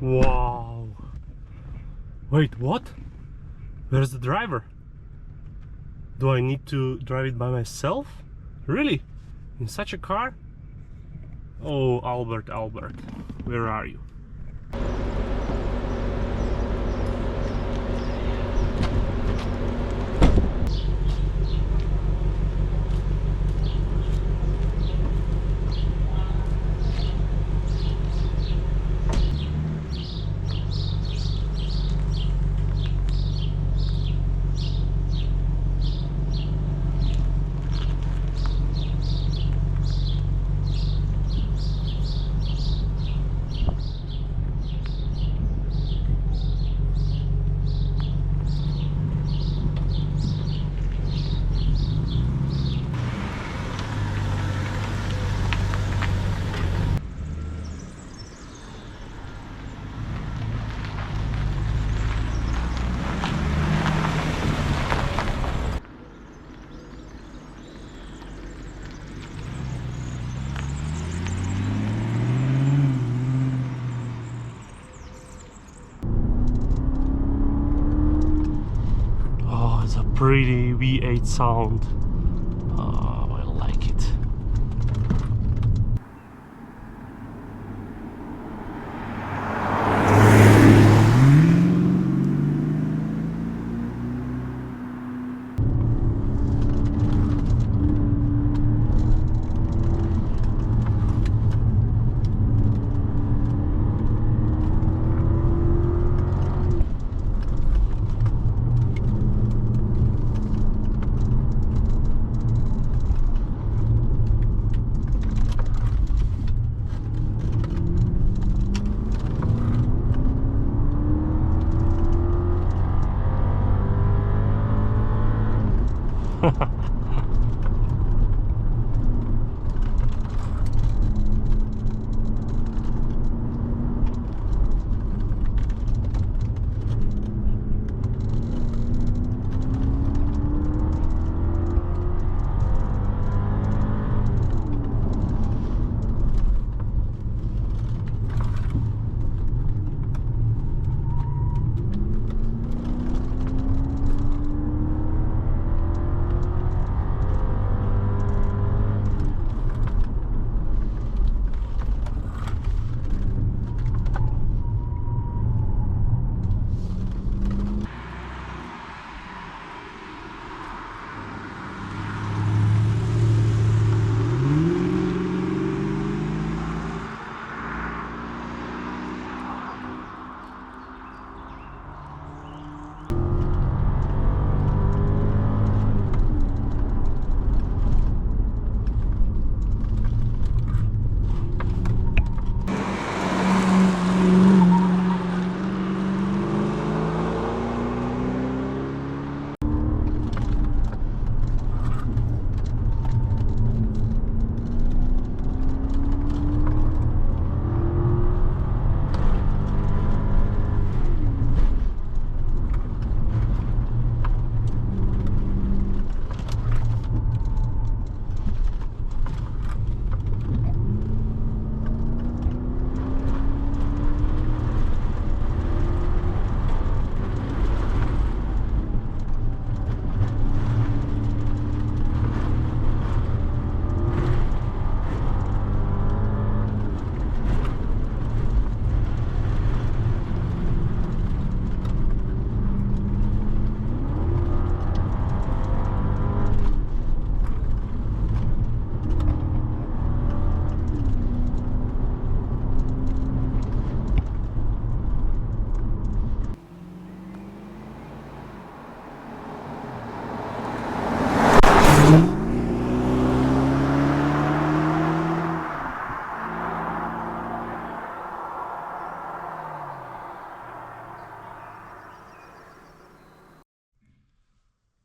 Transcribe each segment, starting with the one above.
Wow. Wait, what? Where's the driver? Do I need to drive it by myself? Really? In such a car? Oh, Albert, where are you? Pretty V8 sound. Oh, I like it.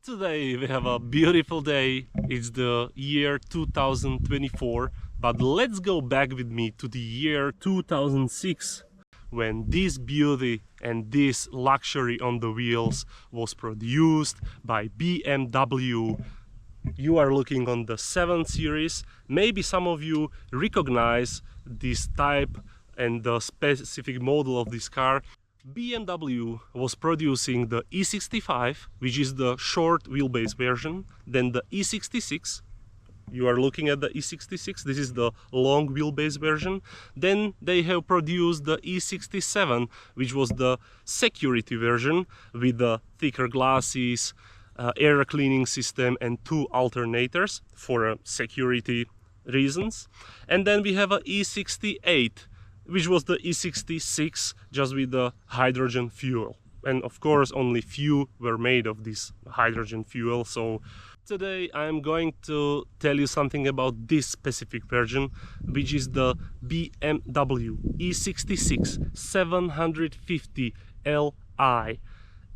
Today we have a beautiful day. It's the year 2024, but let's go back with me to the year 2006, when this beauty and this luxury on the wheels was produced by BMW. You are looking on the 7 Series. Maybe some of you recognize this type and the specific model of this car. BMW was producing the E65, which is the short wheelbase version, then the E66. You are looking at the E66, this is the long wheelbase version. Then they have produced the E67, which was the security version with the thicker glasses, air cleaning system and 2 alternators for security reasons. And then we have a E68, which was the E66 just with the hydrogen fuel. And of course only few were made of this hydrogen fuel. So today I'm going to tell you something about this specific version, which is the BMW E66 750Li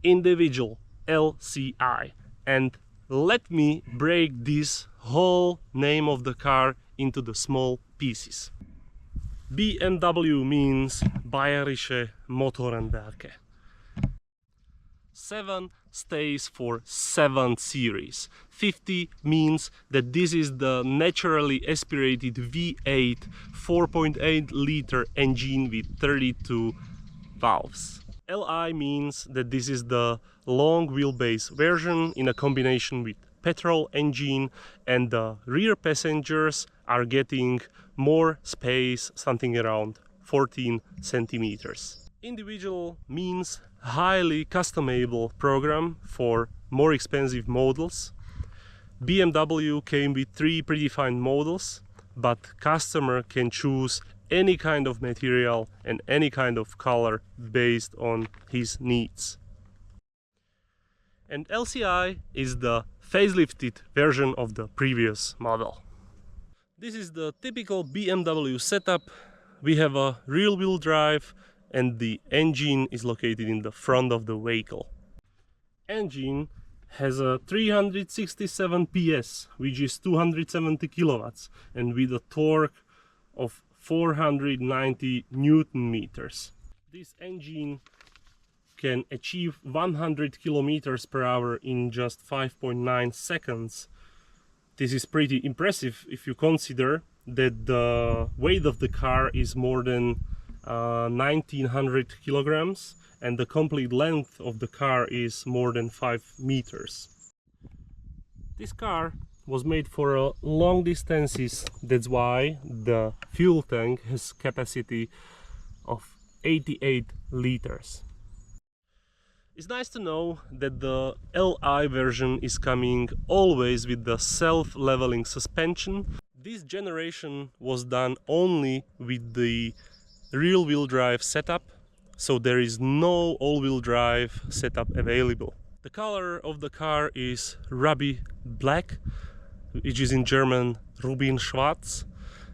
Individual LCI. And let me break this whole name of the car into the small pieces. BMW means Bayerische Motorenwerke. 7 stays for 7 series. 50 means that this is the naturally aspirated V8 4.8 liter engine with 32 valves. Li means that this is the long wheelbase version in a combination with petrol engine, and the rear passengers are getting more space, something around 14 centimeters. Individual means highly customizable program for more expensive models. BMW came with 3 predefined models, but customer can choose any kind of material and any kind of color based on his needs. And LCI is the facelifted version of the previous model. This is the typical BMW setup. We have a rear-wheel drive and the engine is located in the front of the vehicle. Engine has a 367 PS, which is 270 kilowatts, and with a torque of 490 Newton meters. This engine can achieve 100 kilometers per hour in just 5.9 seconds. This is pretty impressive if you consider that the weight of the car is more than 1900 kilograms and the complete length of the car is more than 5 meters. This car was made for long distances, that's why the fuel tank has capacity of 88 liters. It's nice to know that the Li version is coming always with the self-leveling suspension. This generation was done only with the rear-wheel drive setup, so there is no all-wheel drive setup available. The color of the car is ruby black, which is in German Rubin Schwarz,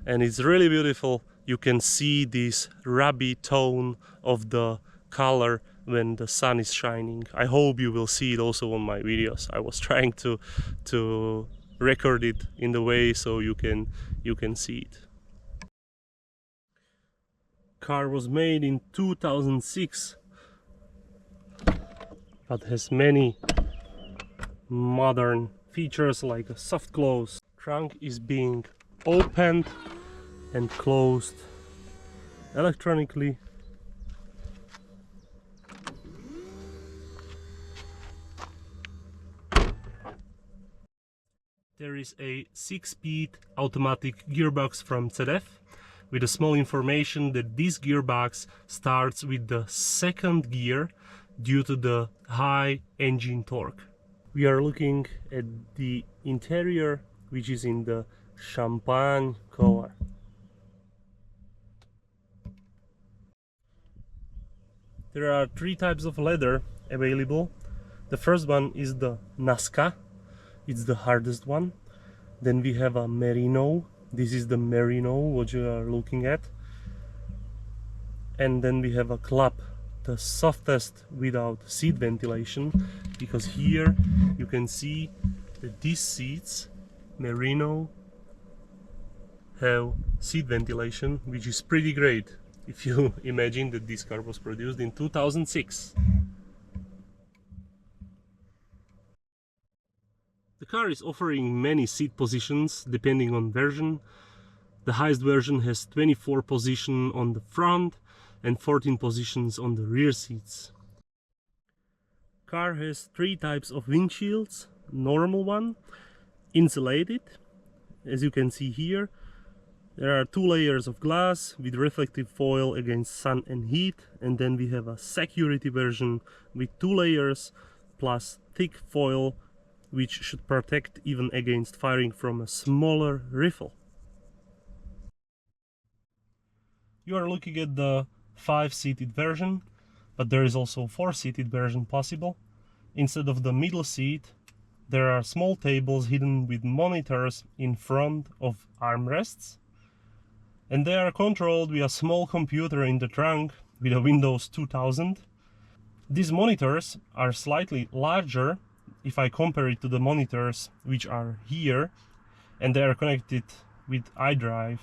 and it's really beautiful. You can see this ruby tone of the color when the sun is shining. I hope you will see it also on my videos. I was trying to record it in the way so you can see it. Car was made in 2006, but has many modern features like a soft close. Trunk is being opened and closed electronically. There is a 6-speed automatic gearbox from ZF, with a small information that this gearbox starts with the 2nd gear due to the high engine torque. We are looking at the interior, which is in the champagne color. There are 3 types of leather available. The first one is the Nazca, it's the hardest one. Then we have a merino. This is the merino what you are looking at. And then we have a club, the softest without seat ventilation, because here you can see that these seats, merino, have seat ventilation, which is pretty great if you imagine that this car was produced in 2006. The car is offering many seat positions depending on version. The highest version has 24 positions on the front and 14 positions on the rear seats. Car has 3 types of windshields. Normal one, insulated, as you can see here. There are 2 layers of glass with reflective foil against sun and heat, and then we have a security version with 2 layers plus thick foil, which should protect even against firing from a smaller rifle. You are looking at the 5-seated version, but there is also 4-seated version possible. Instead of the middle seat, there are small tables hidden with monitors in front of armrests, and they are controlled via a small computer in the trunk with a Windows 2000. These monitors are slightly larger if I compare it to the monitors which are here, and they are connected with iDrive.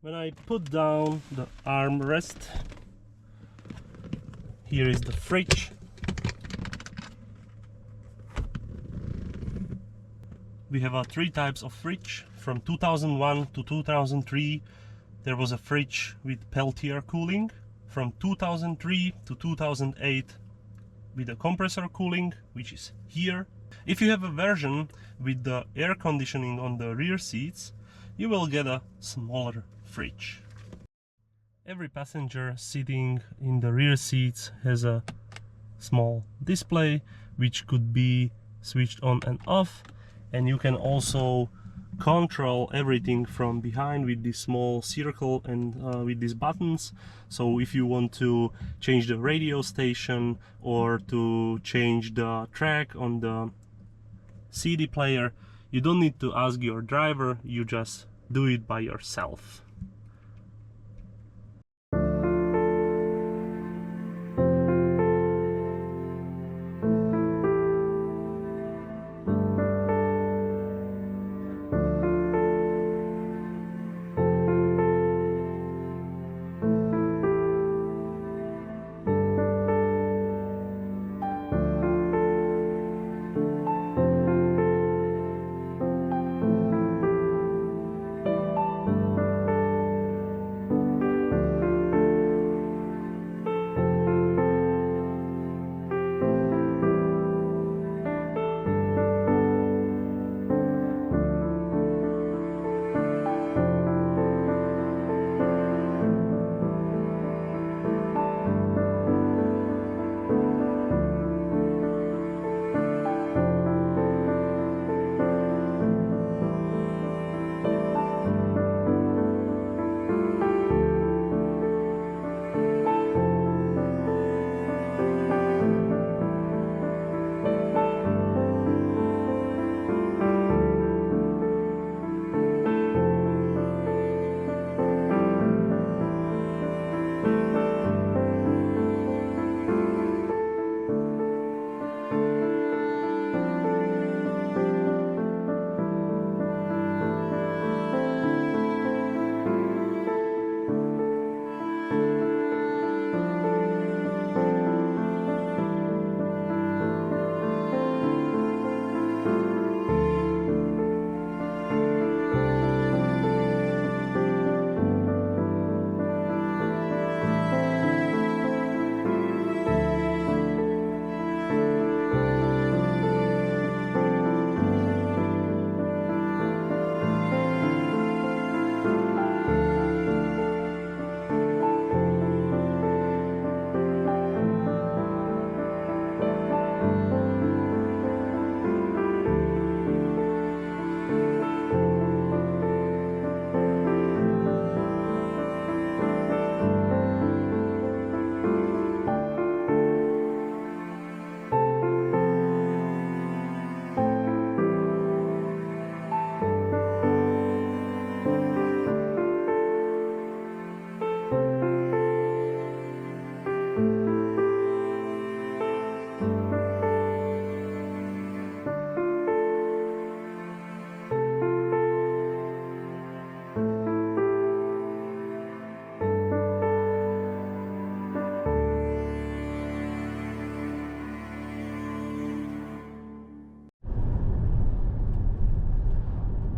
When I put down the armrest, here is the fridge. We have 3 types of fridge. From 2001 to 2003 there was a fridge with Peltier cooling. From 2003 to 2008 with a compressor cooling, which is here. If you have a version with the air conditioning on the rear seats, you will get a smaller fridge. Every passenger sitting in the rear seats has a small display which could be switched on and off, and you can also control everything from behind with this small circle and with these buttons. So if you want to change the radio station or to change the track on the CD player, you don't need to ask your driver, you just do it by yourself.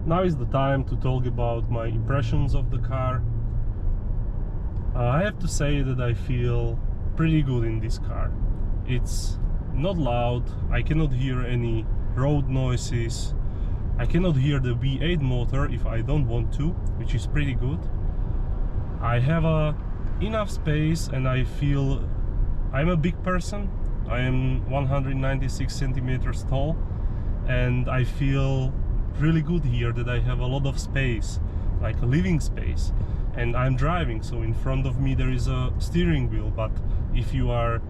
now is the time to talk about my impressions of the car. I have to say that I feel pretty good in this car. It's not loud, I cannot hear any road noises, I cannot hear the V8 motor if I don't want to, which is pretty good. I have enough space and I feel I'm a big person. I am 196 centimeters tall and I feel really good here that I have a lot of space, like a living space, and I'm driving, so in front of me there is a steering wheel, but if you are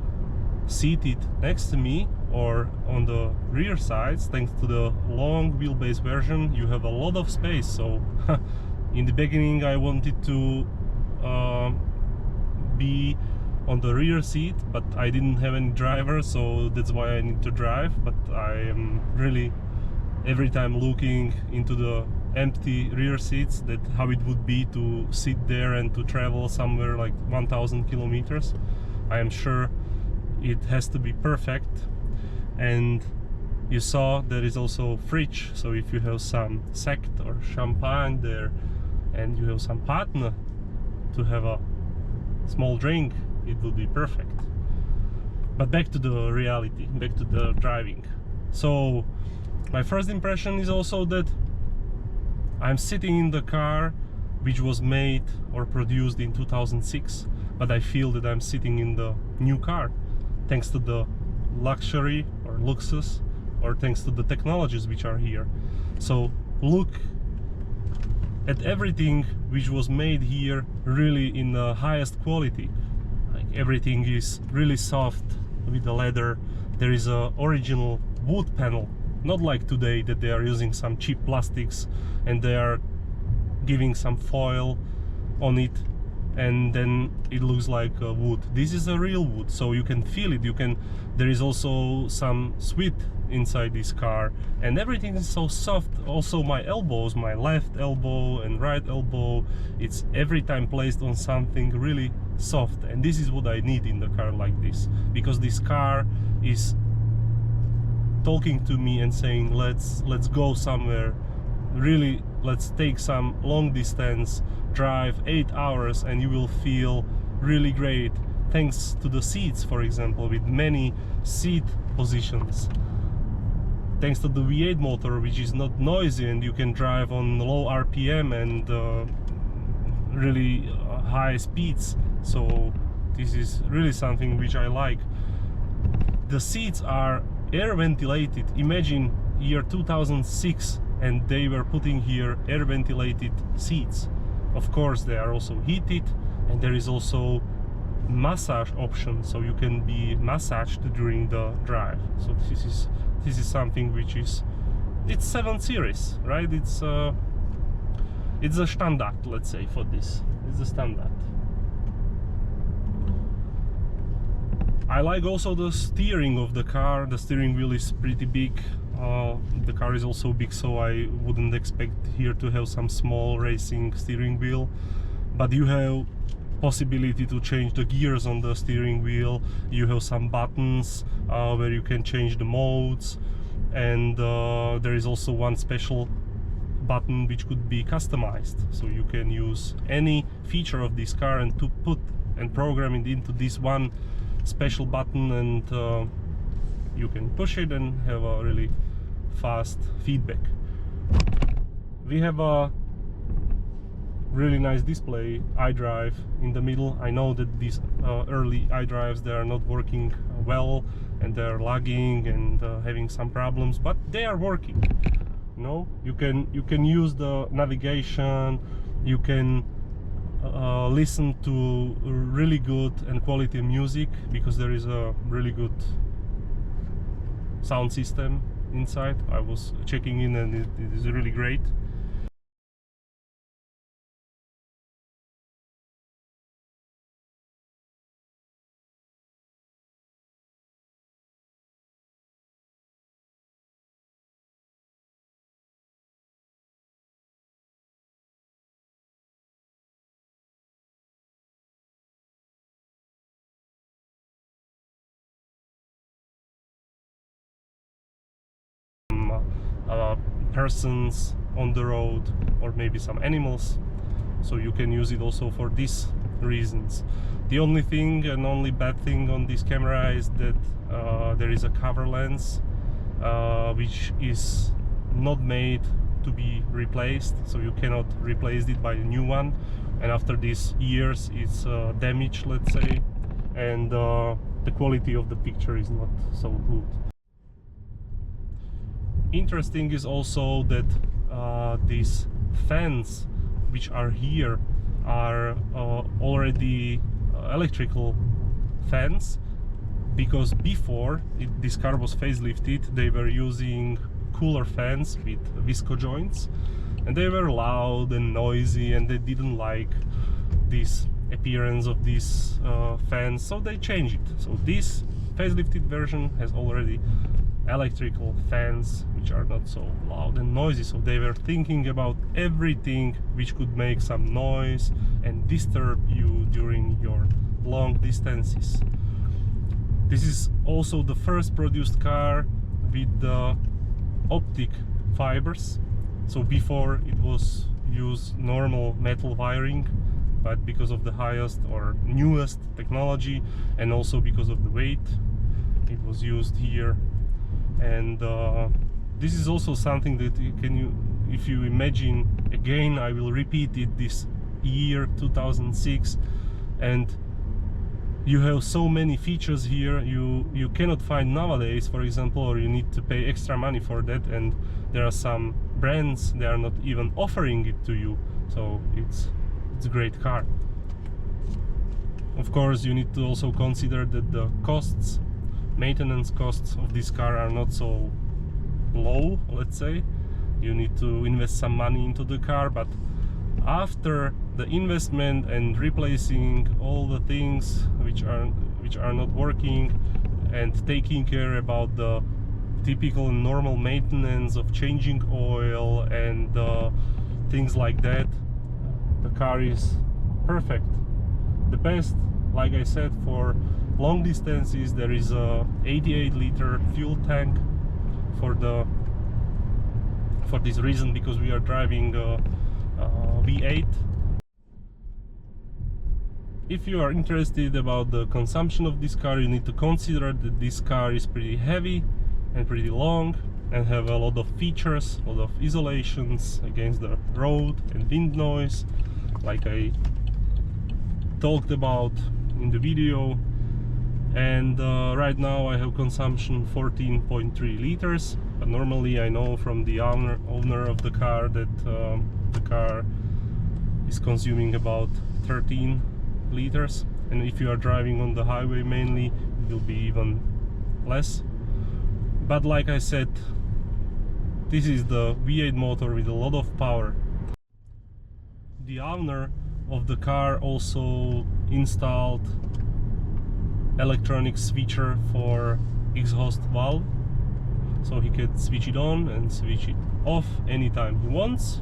seated next to me or on the rear sides, thanks to the long wheelbase version, you have a lot of space. So in the beginning I wanted to be on the rear seat, but I didn't have any driver, so that's why I need to drive. But I am really every time looking into the empty rear seats, that how it would be to sit there and to travel somewhere like 1000 kilometers. I am sure it has to be perfect. And you saw there is also fridge, so if you have some sect or champagne there and you have some partner to have a small drink, it will be perfect. But back to the reality, back to the driving. So my first impression is also that I'm sitting in the car which was made or produced in 2006, but I feel that I'm sitting in the new car, thanks to the luxury or luxus, or thanks to the technologies which are here. So look at everything which was made here really in the highest quality. Like everything is really soft with the leather. There is a original wood panel, not like today that they are using some cheap plastics and they are giving some foil on it and then it looks like wood. This is a real wood, so you can feel it. There is also some sweat inside this car and everything is so soft. Also my elbows, my left elbow and right elbow, it's every time placed on something really soft, and this is what I need in the car like this, because this car is talking to me and saying let's go somewhere, really let's take some long distance drive, 8 hours, and you will feel really great, thanks to the seats, for example, with many seat positions, thanks to the V8 motor, which is not noisy and you can drive on low RPM and really high speeds. So this is really something which I like. The seats are air ventilated. Imagine year 2006 and they were putting here air ventilated seats. Of course they are also heated, and there is also massage option, so you can be massaged during the drive. So this is something which is, it's 7 Series, right? It's a standard, let's say, for this. It's a standard. I like also the steering of the car. The steering wheel is pretty big. The car is also big, so I wouldn't expect here to have some small racing steering wheel, but you have possibility to change the gears on the steering wheel. You have some buttons where you can change the modes, and there is also one special button which could be customized, so you can use any feature of this car and to put and program it into this one special button, and you can push it and have a really fast feedback. We have a really nice display iDrive in the middle. I know that these early iDrives, they are not working well and they are lagging and having some problems, but they are working. You know, you can use the navigation, you can listen to really good and quality music, because there is a really good sound system inside. I was checking in and it is really great. Persons on the road, or maybe some animals, so you can use it also for these reasons. The only thing and only bad thing on this camera is that there is a cover lens which is not made to be replaced, so you cannot replace it by a new one, and after these years it's damaged, let's say, and the quality of the picture is not so good. Interesting is also that these fans which are here are already electrical fans, because before this car was facelifted they were using cooler fans with visco joints, and they were loud and noisy, and they didn't like this appearance of these fans, so they changed it. So this facelifted version has already electrical fans which are not so loud and noisy, so they were thinking about everything which could make some noise and disturb you during your long distances. This is also the first produced car with the optic fibers, so before it was used normal metal wiring, but because of the highest or newest technology and also because of the weight, it was used here. And this is also something that if you imagine, again I will repeat it, this year 2006, and you have so many features here you cannot find nowadays, for example, or you need to pay extra money for that, and there are some brands they are not even offering it to you, so it's a great car. Of course, you need to also consider that the costs, maintenance costs of this car are not so low, let's say. You need to invest some money into the car, but after the investment and replacing all the things which are not working and taking care about the typical and normal maintenance of changing oil and things like that, the car is perfect. The best, like I said, for long distances there is a 88-liter fuel tank for this reason, because we are driving V8. If you are interested about the consumption of this car, you need to consider that this car is pretty heavy and pretty long and have a lot of features, a lot of isolations against the road and wind noise, like I talked about in the video. And right now I have consumption 14.3 liters, but normally I know from the owner of the car that the car is consuming about 13 liters, and if you are driving on the highway mainly it will be even less. But like I said, this is the V8 motor with a lot of power. The owner of the car also installed electronic switcher for exhaust valve, so he can switch it on and switch it off anytime he wants.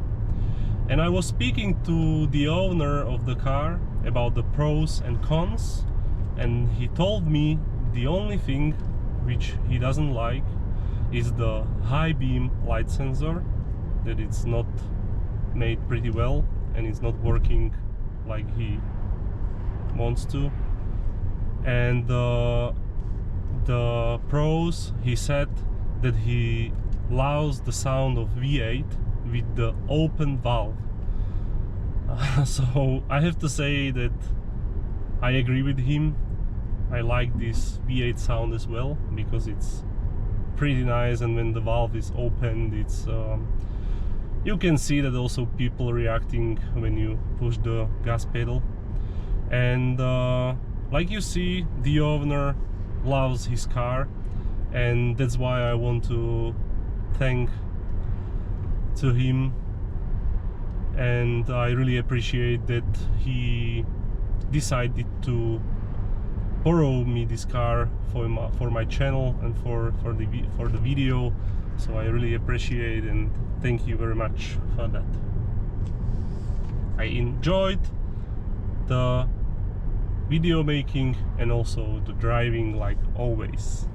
And I was speaking to the owner of the car about the pros and cons, and he told me the only thing which he doesn't like is the high beam light sensor, that it's not made pretty well and it's not working like he wants to. And the pros, he said that he loves the sound of V8 with the open valve. So I have to say that I agree with him. I like this V8 sound as well, because it's pretty nice, and when the valve is opened, it's you can see that also people reacting when you push the gas pedal. And like you see, the owner loves his car, and that's why I want to thank to him, and I really appreciate that he decided to borrow me this car for my channel and for the video. So I really appreciate and thank you very much for that. I enjoyed the video making and also the driving, like always.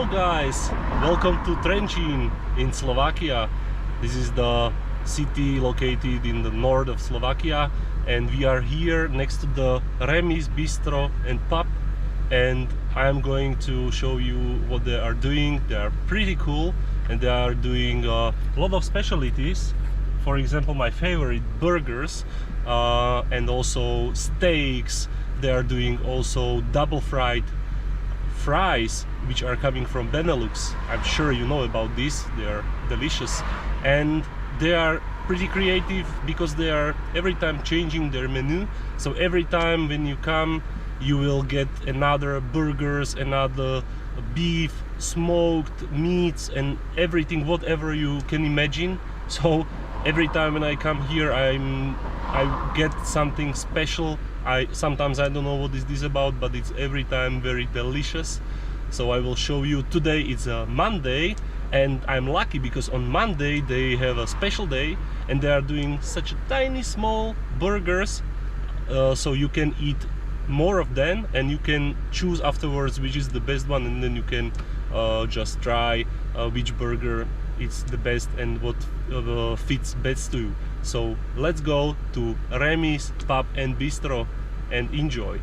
Hello guys, welcome to Trenčín in Slovakia. This is the city located in the north of Slovakia, and we are here next to the Remis Bistro and Pub, and I am going to show you what they are doing. They are pretty cool and they are doing a lot of specialties. For example, my favorite, burgers, and also steaks. They are doing also double fried fries, which are coming from Benelux. I'm sure you know about this. They are delicious, and they are pretty creative because they are every time changing their menu. So every time when you come, you will get another burgers, another beef, smoked meats, and everything, whatever you can imagine. So every time when I come here, I get something special. Sometimes I don't know what is this about, but it's every time very delicious. So I will show you. Today it's a Monday, and I'm lucky because on Monday they have a special day and they are doing such a tiny small burgers, so you can eat more of them and you can choose afterwards which is the best one, and then you can just try which burger is the best and what fits best to you. So let's go to Remis Pub and Bistro and enjoy.